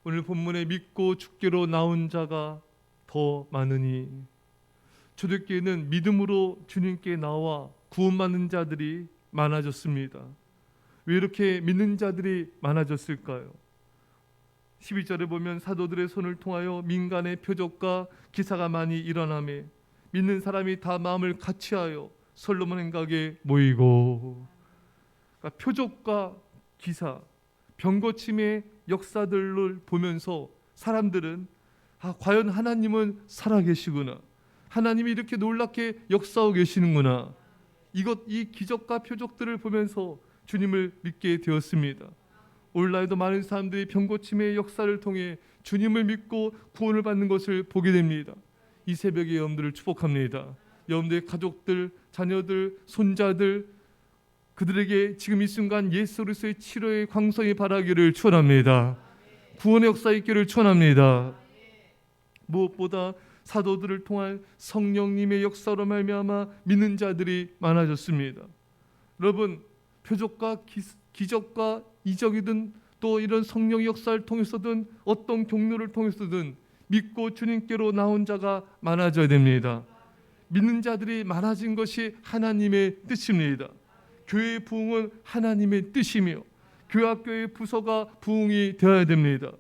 오늘 본문에 믿고 죽기로 나온 자가 더 많으니, 초대교회는 믿음으로 주님께 나와 구원받는 자들이 많아졌습니다. 왜 이렇게 믿는 자들이 많아졌을까요? 12절에 보면 사도들의 손을 통하여 민간의 표적과 기사가 많이 일어나매 믿는 사람이 다 마음을 같이하여 솔로몬 행각에 모이고, 그러니까 표적과 기사, 병고침의 역사들을 보면서 사람들은 과연 하나님은 살아계시구나, 하나님이 이렇게 놀랍게 역사하고 계시는구나, 이 기적과 표적들을 보면서 주님을 믿게 되었습니다. 오늘날에도 많은 사람들이 병고침의 역사를 통해 주님을 믿고 구원을 받는 것을 보게 됩니다. 이 새벽에 여러분들을 축복합니다. 여러분들의 가족들, 자녀들, 손자들, 그들에게 지금 이 순간 예수 그리스도의 치료의 광선이 발하기를 축원합니다. 구원의 역사 있기를 축원합니다. 무엇보다 사도들을 통한 성령님의 역사로 말미암아 믿는 자들이 많아졌습니다. 여러분, 표적과 기적과 이적이든 또 이런 성령의 역사를 통해서든 어떤 경로를 통해서든 믿고 주님께로 나온 자가 많아져야 됩니다. 믿는 자들이 많아진 것이 하나님의 뜻입니다. 교회의 부흥은 하나님의 뜻이며 교회학교의 부서가 부흥이 되어야 됩니다.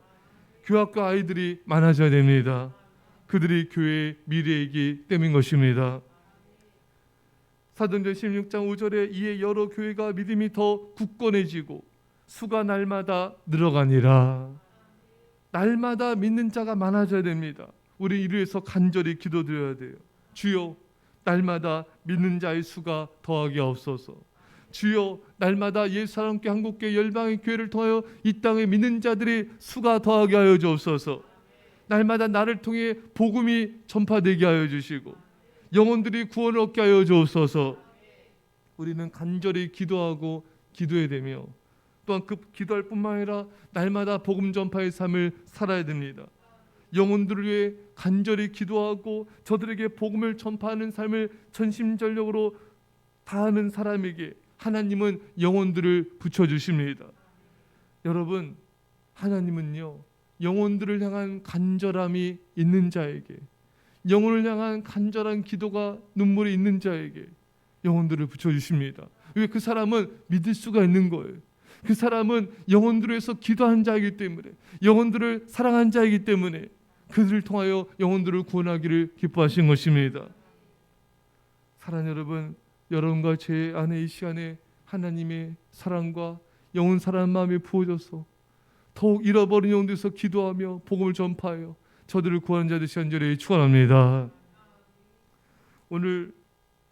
교회학교 아이들이 많아져야 됩니다. 그들이 교회의 미래이기 때문인 것입니다. 사도행전 16장 5절에 이에 여러 교회가 믿음이 더 굳건해지고 수가 날마다 늘어가니라. 날마다 믿는 자가 많아져야 됩니다. 우리 이를 위해서 간절히 기도드려야 돼요. 주여, 날마다 믿는 자의 수가 더하게 하옵소서. 주여, 날마다 예수사랑교회 한국교회 열방의 교회를 통하여 이 땅에 믿는 자들이 수가 더하게 하여 주옵소서. 날마다 나를 통해 복음이 전파되게 하여 주시고 영혼들이 구원을 얻게 하여 주옵소서. 우리는 간절히 기도하고 기도해야 되며 또한 그 기도할 뿐만 아니라 날마다 복음 전파의 삶을 살아야 됩니다. 영혼들을 위해 간절히 기도하고 저들에게 복음을 전파하는 삶을 전심전력으로 다하는 사람에게 하나님은 영혼들을 붙여주십니다. 여러분, 하나님은요, 영혼들을 향한 간절함이 있는 자에게, 영혼을 향한 간절한 기도가 눈물이 있는 자에게 영혼들을 붙여주십니다. 왜? 그 사람은 믿을 수가 있는 거예요. 그 사람은 영혼들을 위해서 기도한 자이기 때문에, 영혼들을 사랑한 자이기 때문에 그들을 통하여 영혼들을 구원하기를 기뻐하신 것입니다. 사랑하는 여러분, 여러분과 제 안에 이 시간에 하나님의 사랑과 영혼 사랑하는 마음이 부어져서 더욱 잃어버린 영혼들에서 기도하며 복음을 전파하여 저들을 구하는 자들 간절히 축원합니다. 오늘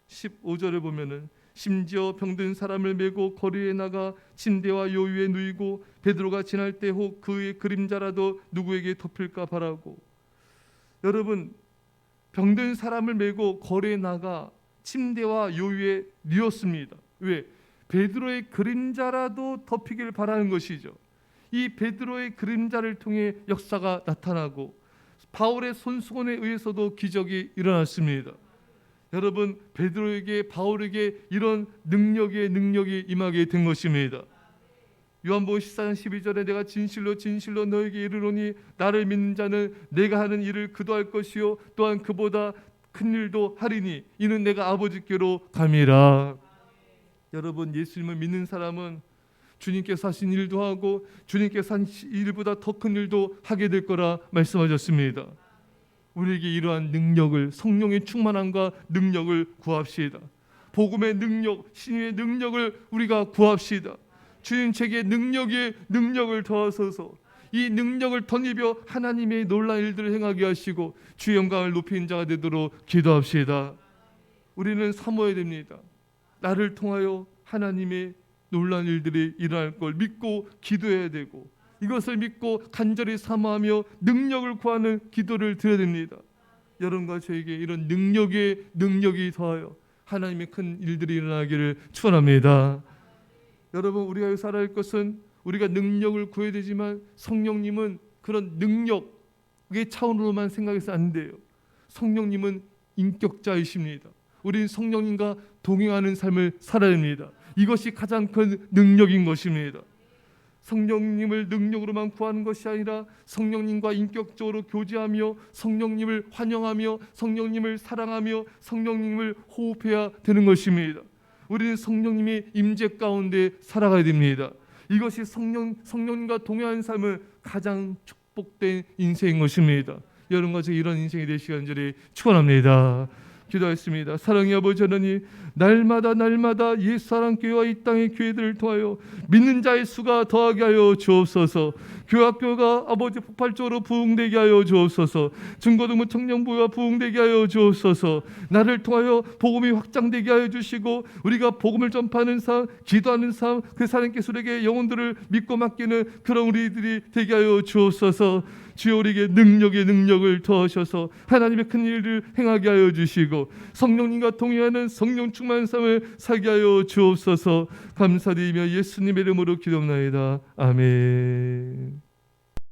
15절에 보면은 심지어 병든 사람을 메고 거리에 나가 침대와 요 위에 누이고 베드로가 지날 때 혹 그의 그림자라도 누구에게 덮일까 바라고. 여러분, 병든 사람을 메고 거리에 나가 침대와 요 위에 누웠습니다. 왜? 베드로의 그림자라도 덮이길 바라는 것이죠. 이 베드로의 그림자를 통해 역사가 나타나고 바울의 손수건에 의해서도 기적이 일어났습니다. 여러분, 베드로에게, 바울에게 이런 능력이 임하게 된 것입니다. 요한복음 14장 12절에 내가 진실로 진실로 너에게 이르노니 나를 믿는 자는 내가 하는 일을 그도 할 것이요 또한 그보다 큰 일도 하리니 이는 내가 아버지께로 감이라. 여러분, 예수님을 믿는 사람은 주님께서 하신 일도 하고 주님께서 하신 일보다 더 큰 일도 하게 될 거라 말씀하셨습니다. 우리에게 이러한 능력을, 성령의 충만함과 능력을 구합시다. 복음의 능력, 신의 능력을 우리가 구합시다. 주님 제게 능력을 더하소서. 이 능력을 덧입어 하나님의 놀라운 일들을 행하게 하시고 주의 영광을 높이는 자가 되도록 기도합시다. 우리는 사모해야 됩니다. 나를 통하여 하나님의 놀라운 일들이 일어날 걸 믿고 기도해야 되고 이것을 믿고 간절히 사모하며 능력을 구하는 기도를 드려야 됩니다. 여러분과 저에게 이런 능력이 더하여 하나님의 큰 일들이 일어나기를 축원합니다. 여러분, 우리가 살아갈 것은 우리가 능력을 구해야 되지만 성령님은 그런 능력의 차원으로만 생각해서 안 돼요. 성령님은 인격자이십니다. 우리는 성령님과 동행하는 삶을 살아야 됩니다. 이것이 가장 큰 능력인 것입니다. 성령님을 능력으로만 구하는 것이 아니라 성령님과 인격적으로 교제하며 성령님을 환영하며 성령님을 사랑하며 성령님을 호흡해야 되는 것입니다. 우리는 성령님의 임재 가운데 살아가야 됩니다. 이것이 성령님과 동행하는 삶은 가장 축복된 인생인 것입니다. 여러분과 저 이런 인생이 되시기 간절히 축원합니다. 기도하겠습니다. 사랑의 아버지 하나님, 날마다 예수 사랑교회와 이 땅의 교회들을 통하여 믿는 자의 수가 더하게 하여 주옵소서. 교학교가 아버지 폭발적으로 부흥되게 하여 주옵소서. 중고등부 청년부가 부흥되게 하여 주옵소서. 나를 통하여 복음이 확장되게 하여 주시고 우리가 복음을 전파하는 삶, 기도하는 삶, 그 사람께 우리에게 영혼들을 믿고 맡기는 그런 우리들이 되게 하여 주옵소서. 주여 우리에게 능력을 더하셔서 하나님의 큰 일을 행하게 하여 주시고 성령님과 동행하는 성령 충만한 삶을 살게 하여 주옵소서. 감사드리며 예수님의 이름으로 기도합나이다. 아멘.